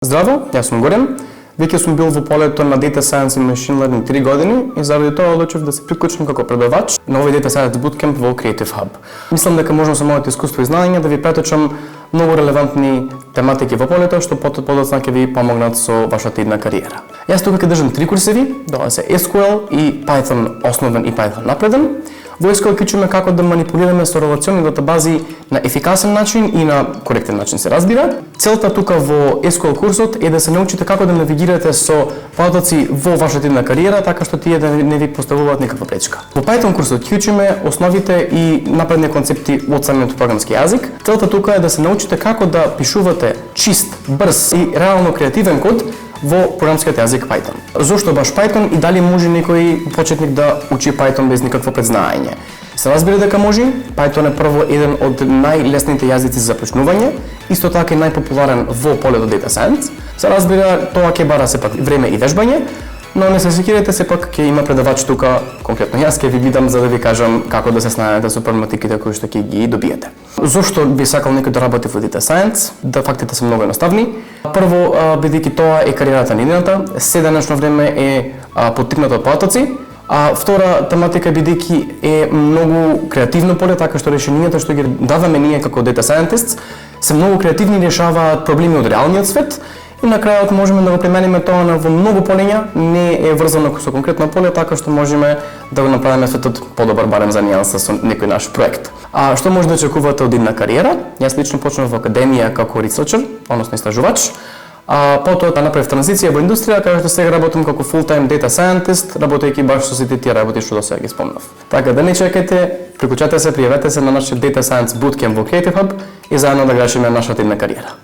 Здраво, јас сум Горен. Веќе сум бил во полето на Data Science и Machine Learning 3 години и заради тоа одлучив да се приклучам како предавач на овој Data Science Bootcamp во Creative Hub. Мислам дека можам со моето искуство и знаење да ви преточам многу релевантни тематики во полето што подоцна ќе ви помогнат со вашата идна кариера. Јас тука ќе држам 3 курсеви, тоа се SQL и Python основен и Python напреден. Во SQL ќе чуме како да манипулираме со релациони датабази на ефикасен начин и на коректен начин се разбира. Целта тука во SQL курсот е да се научите како да навигирате со податоци во вашата идна кариера, така што тие да не ви поставуваат никаква пречка. Во Python курсот ќе учиме основите и напредни концепти од самиот програмски јазик. Целта тука е да се научите како да пишувате чист, брз и реално креативен код во програмскиот јазик Python. Зошто баш Python и дали може некој почетник да учи Python без никакво предзнаење? Се разбира дека може. Python е прво еден од најлесните јазици за почнување, исто така и најпопуларен во полето Data Science. Се разбира, тоа ќе бара сепак време и вежбање, но не се секирате, сепак ќе има предавач тука, конкретно јас ќе ви бидам за да ви кажам како да се снајдете со проблематиките кои што ќе ги добиете. Зошто би сакал некој да работи во Data Science? Да, фактите се многу едноставни. Прво, бидејќи тоа е кариерата на идената, се денешно време е поттикнато од потоци, а втора тематика бидејќи е многу креативно поле, така што решенијата што ги даваме ние како Data Scientists се многу креативни и решаваат проблеми од реалниот свет. И на крајот можеме да го примениме тоа во многу полења, не е врзано со конкретно поле, така што можеме да го направиме светот подобар барем за нијанса со некој наш проект. А што може да очекувате од идна кариера? Јас лично почнав во академија како researcher, односно истражувач. Потоа да направив транзиција во индустрија, каде што сега работам како full-time data scientist, работејќи баш со сите тие работи што досега ги спомнав. Така да не чекајте, приклучете се, пријавете се на нашиот Data Science Bootcamp во Creative Hub и заедно да градиме нашата идна кариера.